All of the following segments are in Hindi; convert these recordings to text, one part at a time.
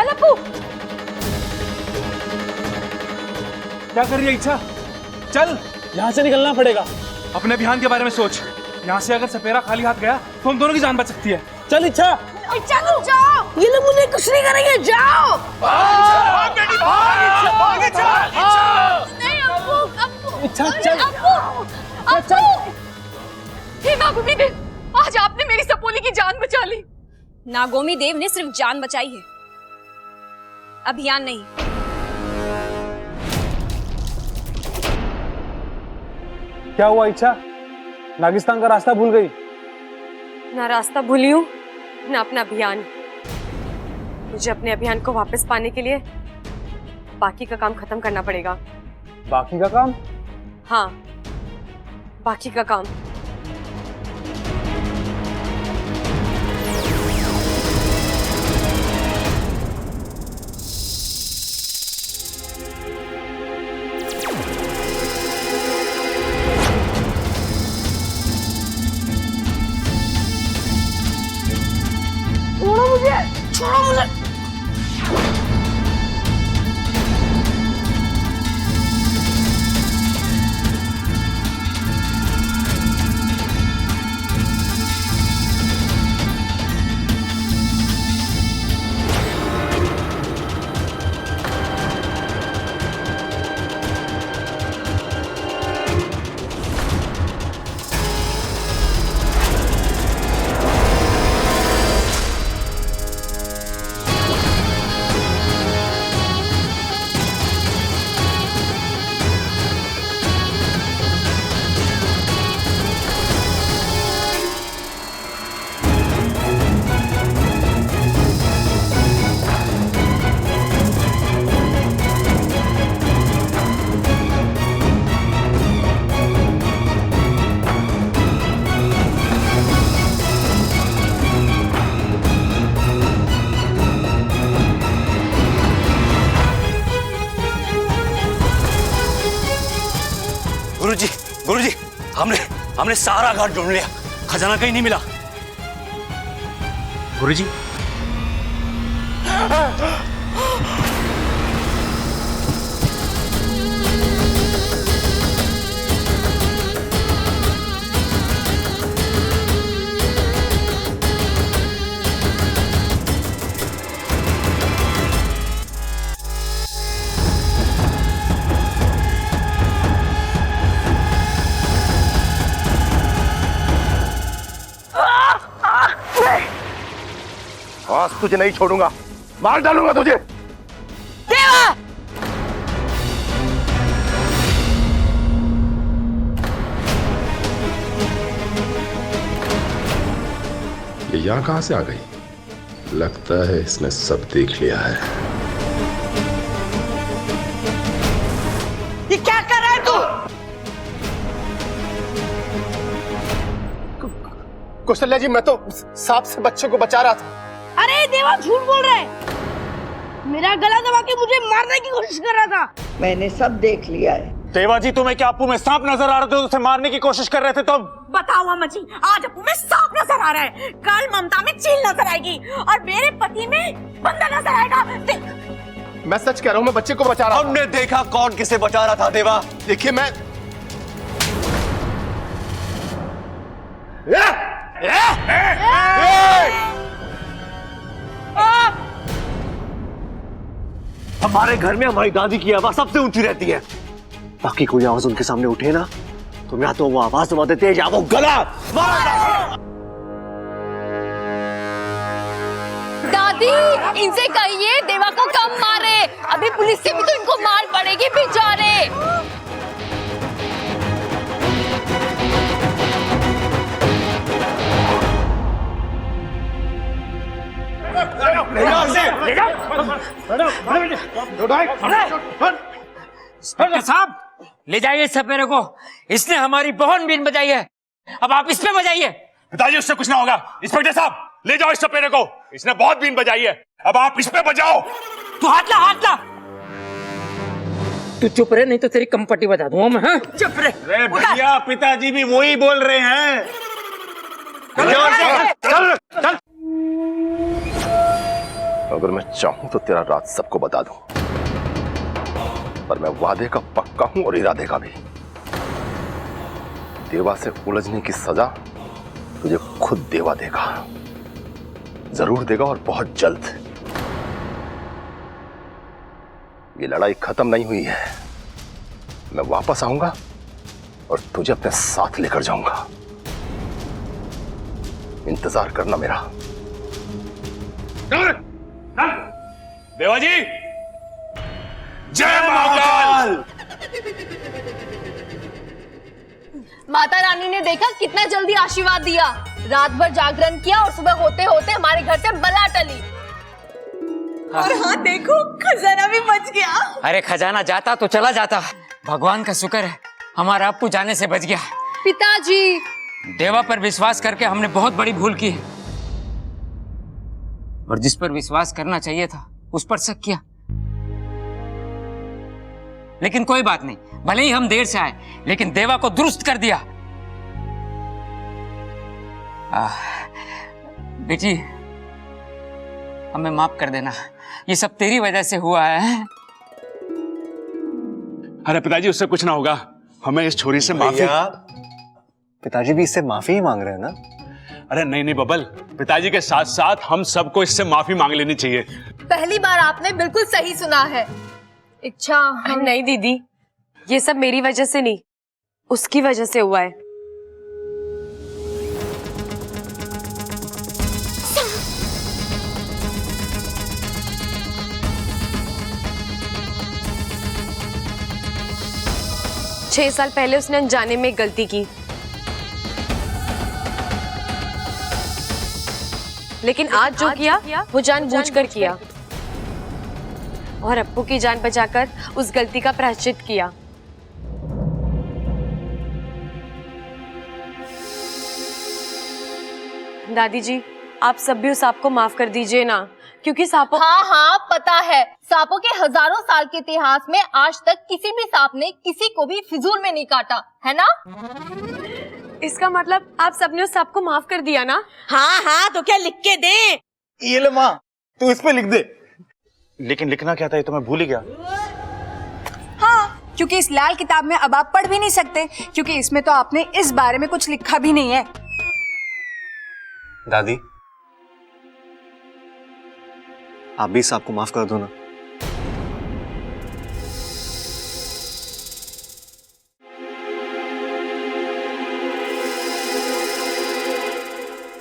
चल अप्पू। क्या कर रही है इच्छा? चल, यहाँ से निकलना पड़ेगा। अपने अभियान के बारे में सोच। यहाँ से अगर सपेरा खाली हाथ गया तो हम दोनों की जान बच सकती है। चल इच्छा। इच्छा तुम जाओ, ये लोग मुझे कुछ नहीं करेंगे, जाओ। नहीं अप्पू, अप्पू। इच्छा चल। अप्पू, अप्पू। हे नागोमी देव, आज आपने मेरी सपोली की जान बचा ली। नागोमी देव ने सिर्फ जान बचाई है, अभियान नहीं। क्या हुआ इच्छा? नागिस्तान का रास्ता भूल गई? ना रास्ता भूली हूँ, ना अपना अभियान। मुझे अपने अभियान को वापस पाने के लिए बाकी का काम खत्म करना पड़ेगा। बाकी का काम? हाँ, बाकी का काम। छोड़ो मुझे, छोड़ो मुझे। गुरुजी, हमने सारा घाट ढूंढ लिया, खजाना कहीं नहीं मिला। गुरुजी, आज तुझे नहीं छोड़ूंगा, मार डालूंगा तुझे। देवा! ये यहाँ कहां से आ गई? लगता है इसने सब देख लिया है। ये क्या कर रहा है तू? कौशल्या जी, मैं तो सांप से बच्चों को बचा रहा था। अरे देवा, झूठ बोल रहा है। मेरा गला दबा के मुझे मारने की कोशिश कर रहा था। मैंने सब देख लिया है। देवा जी, तुम्हें क्या अप्पू में सांप नजर आ रहे थे? उसे मारने की कोशिश कर रहे थे तुम? बताओ अम्मा जी, आज अप्पू में सांप नजर आ रहा है, कल ममता में चील नजर आएगी और मेरे पति में बंदर नजर आएगा। मैं सच कह रहा हूँ, मैं बच्चे को बचा रहा था। हमने देखा कौन किसे बचा रहा था। देवा, देखिए मैं हमारे घर में हमारी दादी की आवाज सबसे ऊंची रहती है। बाकी कोई आवाज उनके सामने उठे ना, तो या तो वो आवाज दबा देते हैं या वो गला मार। दादी, इनसे कहिए देवा को कम मारे, अभी पुलिस से भी तो इनको मार पड़ेगी बेचारे। इंस्पेक्टर साहब, ले जाइए सपेरे को, इसने हमारी बहुत बीन बजाई है, अब आप इस पे बजाइए। पिताजी, उससे कुछ ना होगा। इंस्पेक्टर साहब, ले जाओ इस सपेरे को, इसने बहुत बीन बजाई है, अब आप इस पे बजाओ। तू हाथ ला, हाथ ला। तू चुप रहे, नहीं तो तेरी कंपटी बजा दूंगा मैं। हाँ, चुप रहे। अरे भैया, पिताजी भी वही बोल रहे हैं। अब अगर मैं चाहूं तो तेरा राज सबको बता दूं, पर मैं वादे का पक्का हूं और इरादे का भी। देवा से उलझने की सजा तुझे खुद देवा देगा, जरूर देगा और बहुत जल्द। ये लड़ाई खत्म नहीं हुई है, मैं वापस आऊंगा और तुझे अपने साथ लेकर जाऊंगा। इंतजार करना मेरा। देवा जी, जय महाकाल। माता रानी ने देखा कितना जल्दी आशीर्वाद दिया। रात भर जागरण किया और सुबह होते होते हमारे घर से बला टली। और हाँ देखो, खजाना भी बच गया। अरे खजाना जाता तो चला जाता, भगवान का शुक्र है हमारा अप्पू जाने से बच गया। पिताजी, देवा पर विश्वास करके हमने बहुत बड़ी भूल की है, और जिस पर विश्वास करना चाहिए था उस पर शक किया। लेकिन कोई बात नहीं, भले ही हम देर से आए लेकिन देवा को दुरुस्त कर दिया। बेटी, हमें माफ कर देना, ये सब तेरी वजह से हुआ है। अरे पिताजी, उससे कुछ ना होगा, हमें इस छोरी से माफी। पिताजी भी इससे माफी ही मांग रहे हैं ना? अरे नहीं नहीं बबल, पिताजी के साथ साथ हम सबको इससे माफी मांग लेनी चाहिए। पहली बार आपने बिल्कुल सही सुना है। इच्छा नहीं दीदी, ये सब मेरी वजह से नहीं, उसकी वजह से हुआ है। छह साल पहले उसने अनजाने में एक गलती की, लेकिन आज जो किया वो जानबूझकर किया, और अप्पू की जान बचाकर उस गलती का प्रायश्चित किया। दादी जी, आप सब भी उस सांप को माफ कर दीजिए ना, क्योंकि सांपों। हाँ हाँ पता है, सांपों के हजारों साल के इतिहास में आज तक किसी भी सांप ने किसी को भी फिजूल में नहीं काटा, है ना? इसका मतलब आप सबने उस सांप को माफ कर दिया ना? हाँ हाँ, तो क्या लिख के दे? ये ले माँ, तू इस पे लिख दे। लेकिन लिखना क्या था ये तो मैं भूल ही गया। हाँ, क्योंकि इस लाल किताब में अब आप पढ़ भी नहीं सकते, क्योंकि इसमें तो आपने इस बारे में कुछ लिखा भी नहीं है। दादी, आप भी इस आपको माफ कर दो ना।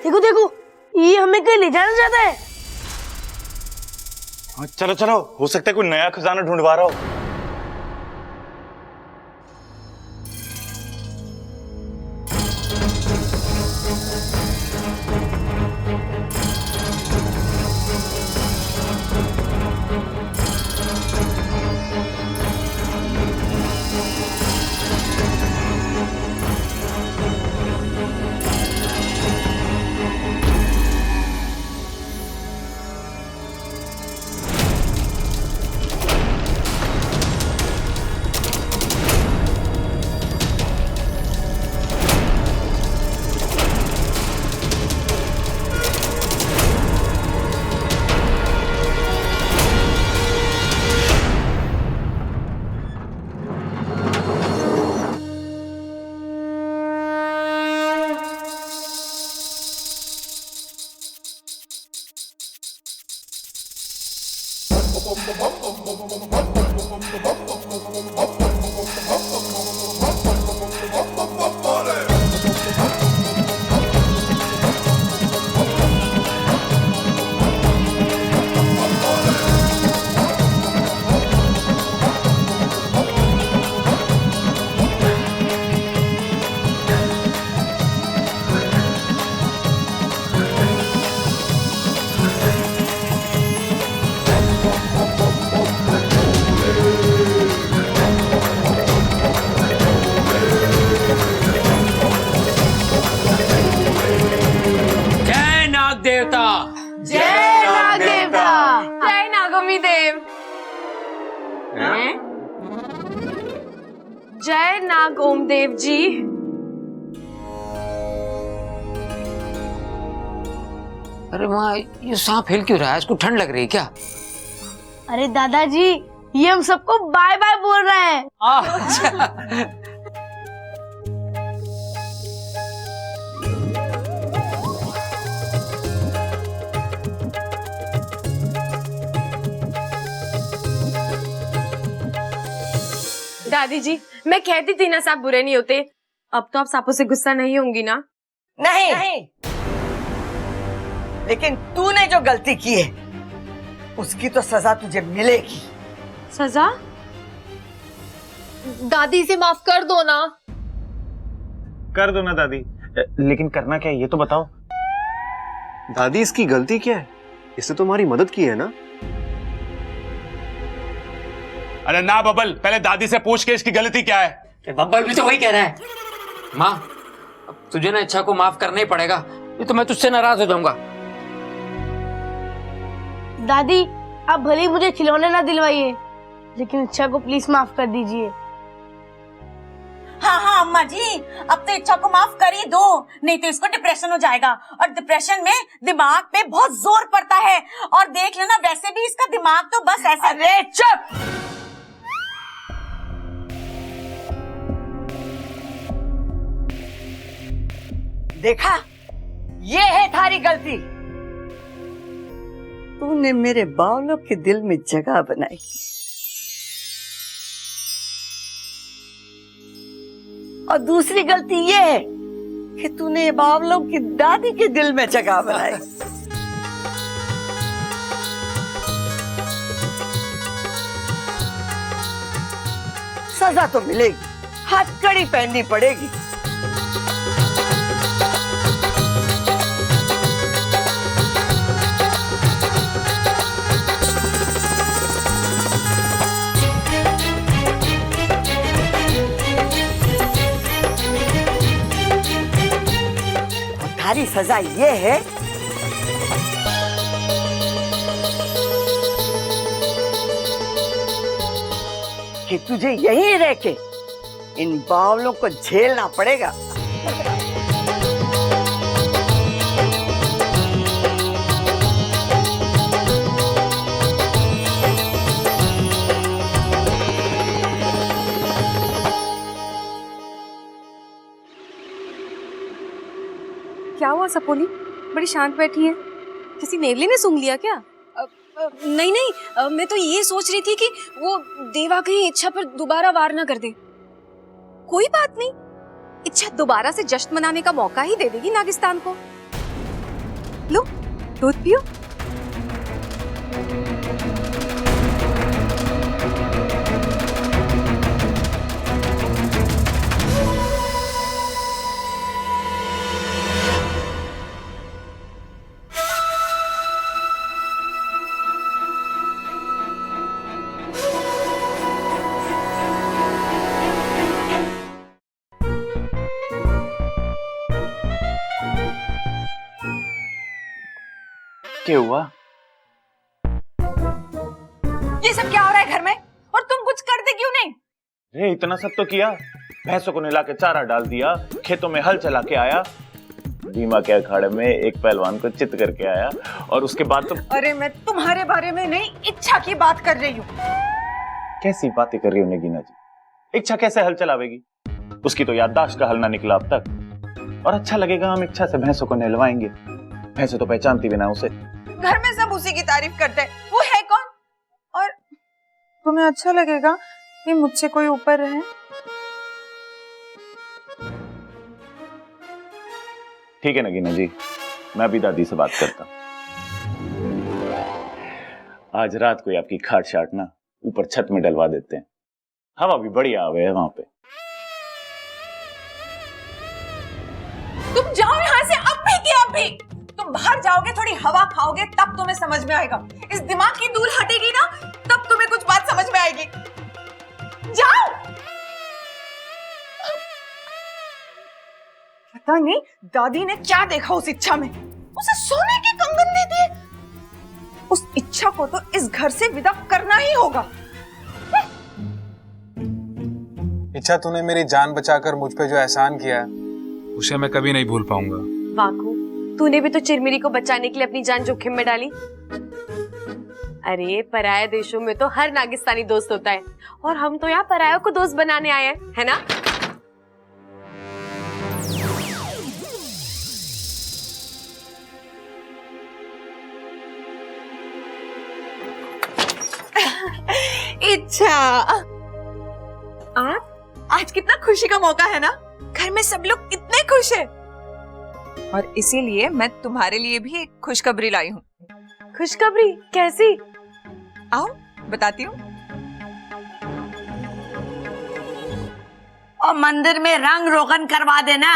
देखो देखो, ये हमें कहीं ले जाना चाहता है। हाँ, चलो चलो, हो सकता है कोई नया खजाना ढूंढवा रहा हो। देवता, जय नाग देवता, जय नागोमी देव, जय नाग ओम देव जी। अरे माँ, ये सांप हिल क्यों रहा है? इसको ठंड लग रही है क्या? अरे दादाजी, ये हम सबको बाय बाय बोल रहा है। अच्छा। दादी जी, मैं कहती थी ना सांप बुरे नहीं होते। अब तो आप सांपों से गुस्सा नहीं होंगी ना? नहीं, लेकिन तूने जो गलती की है उसकी तो सजा तुझे मिलेगी। सजा? दादी से माफ कर दो ना। कर दो ना दादी, लेकिन करना क्या है ये तो बताओ। दादी इसकी गलती क्या है? इसने तुम्हारी मदद की है ना। अरे ना बबल, पहले दादी से पूछ के इसकी गलती क्या है। बब्बल भी तो वही कह रहा है। माँ, अब तुझे ना इच्छा को माफ करना ही पड़ेगा, ये तो मैं तुझसे नाराज हो जाऊंगा। दादी, आप भले ही मुझे खिलौने ना दिलवाइए, लेकिन इच्छा को प्लीज माफ कर दीजिए। हाँ हाँ अम्मा जी, अब तो इच्छा को माफ कर ही दो, नहीं तो इसको डिप्रेशन हो जाएगा, और डिप्रेशन में दिमाग पे बहुत जोर पड़ता है। और देख लेना, वैसे भी इसका दिमाग तो बस ऐसा। अरे चुप! देखा, ये है थारी गलती। तूने मेरे बावलों के दिल में जगह बनाई, और दूसरी गलती ये है कि तूने बावलों की दादी के दिल में जगह बनाई। सजा तो मिलेगी, हथकड़ी पहननी पड़ेगी। तुम्हारी सजा ये है कि तुझे यहीं रह के इन बावलों को झेलना पड़ेगा। क्या हुआ सपोली? बड़ी शांत बैठी है। किसी नेवले ने सूंघ लिया क्या? नहीं नहीं, मैं तो ये सोच रही थी कि वो देवा कहीं इच्छा पर दोबारा वार ना कर दे। कोई बात नहीं, इच्छा दोबारा से जश्न मनाने का मौका ही दे देगी नागिस्तान को। लो, दूध पियो। क्या हुआ? ये सब क्या हो रहा है घर में? और तुम कुछ करते क्यों नहीं? रे इतना सब तो किया, भैंसों को नहला के चारा डाल दिया, खेतों में हल चला के आया, बीमा के अखाड़े में एक पहलवान को चित करके आया, और उसके बाद तो। अरे मैं तुम्हारे बारे में नहीं, इच्छा की बात कर रही हूँ। कैसी बातें कर रही हो नगीना जी? इच्छा कैसे हल चलावेगी? उसकी तो याददाश्त का हल ना निकला अब तक। और अच्छा लगेगा हम इच्छा से भैंसों को नहलवाएंगे? भैंसें तो पहचानती भी ना उसे। घर में सब उसी की तारीफ करते हैं, वो है कौन? और तुम्हें अच्छा लगेगा कि मुझसे कोई ऊपर रहे? ठीक है नगीना जी, मैं अभी दादी से बात करता हूँ। आज रात को आपकी खाट शाट ना ऊपर छत में डलवा देते हैं, हवा भी बढ़िया आवे है वहां पे। तुम जाओ यहाँ से अभी की अभी। तुम बाहर जाओगे, थोड़ी हवा खाओगे, तब तुम्हें समझ में आएगा। इस दिमाग की धूल हटेगी ना, तब तुम्हें कुछ बात समझ में आएगी। जाओ। पता नहीं दादी ने क्या देखा उस इच्छा में, उसे सोने के कंगन दे दिए। उस इच्छा को तो इस घर से विदा करना ही होगा। इच्छा, तूने मेरी जान बचाकर मुझ पे जो एहसान किया है उसे मैं कभी नहीं भूल पाऊंगा। वाकू, तूने भी तो चिरमिरी को बचाने के लिए अपनी जान जोखिम में डाली। अरे पराये देशों में तो हर नागिस्तानी दोस्त होता है, और हम तो यहाँ परायों को दोस्त बनाने आए हैं, है ना? इच्छा, आज कितना खुशी का मौका है ना, घर में सब लोग कितने खुश हैं। और इसीलिए मैं तुम्हारे लिए भी एक खुशखबरी लाई हूँ। खुशखबरी? कैसी? आओ बताती हूँ। और मंदिर में रंग रोगन करवा देना।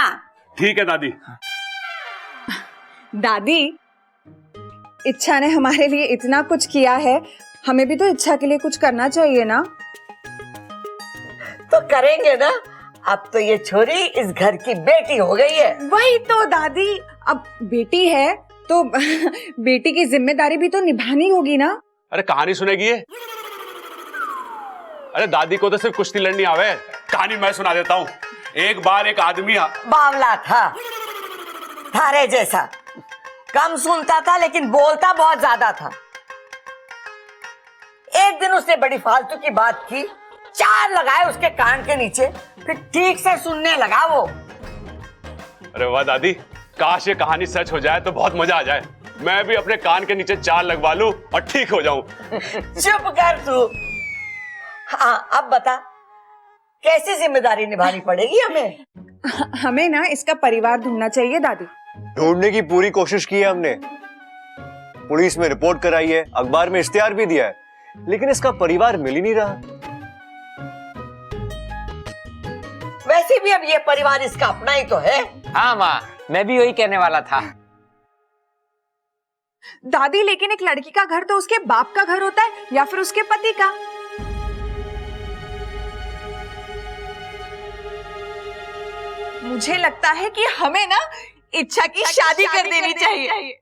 ठीक है दादी। दादी, इच्छा ने हमारे लिए इतना कुछ किया है, हमें भी तो इच्छा के लिए कुछ करना चाहिए ना। तो करेंगे ना, अब तो ये छोरी इस घर की बेटी हो गई है। वही तो दादी, अब बेटी है तो बेटी की जिम्मेदारी भी तो निभानी होगी ना। अरे कहानी सुनेगी ये? अरे दादी को तो सिर्फ कुश्ती लड़नी आवे। कहानी मैं सुना देता हूँ। एक बार एक आदमी बावला था, थारे जैसा, कम सुनता था लेकिन बोलता बहुत ज्यादा था। एक दिन उसने बड़ी फालतू की बात की, 4 लगाए उसके कान के नीचे, फिर ठीक से सुनने लगा वो। अरे वाह दादी, काश ये कहानी सच हो जाए तो बहुत मजा आ जाए। मैं भी अपने कान के नीचे 4 लगवा लूं और ठीक हो जाऊं। चुप कर तू। हाँ अब बता, कैसी जिम्मेदारी निभानी पड़ेगी हमें? हमें ना इसका परिवार ढूंढना चाहिए दादी। ढूंढने की पूरी कोशिश की है हमने, पुलिस में रिपोर्ट कराई है, अखबार में इश्तिहार भी दिया है, लेकिन इसका परिवार मिल ही नहीं रहा। वैसे भी अब ये परिवार इसका अपना ही तो है। हाँ माँ, मैं भी वही कहने वाला था। दादी, लेकिन एक लड़की का घर तो उसके बाप का घर होता है या फिर उसके पति का। मुझे लगता है कि हमें ना इच्छा की शादी कर देनी चाहिए।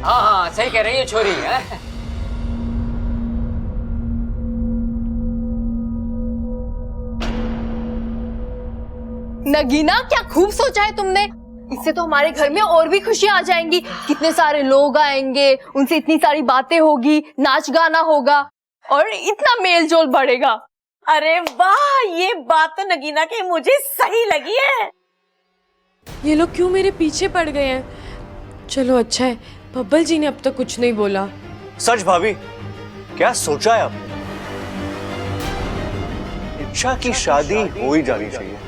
हाँ हाँ, सही कह रही है छोरी है। नगीना, क्या खूब सोचा है तुमने। इससे तो हमारे घर में और भी खुशियां आ जाएंगी। कितने सारे लोग आएंगे, उनसे इतनी सारी बातें होगी, नाच गाना होगा और इतना मेल जोल बढ़ेगा। अरे वाह, ये बात तो नगीना के मुझे सही लगी है। ये लोग क्यों मेरे पीछे पड़ गए हैं? चलो अच्छा है, बब्बल जी ने अब तक कुछ नहीं बोला। सच भाभी, क्या सोचा है आपने? इच्छा की शादी हो ही जानी चाहिए।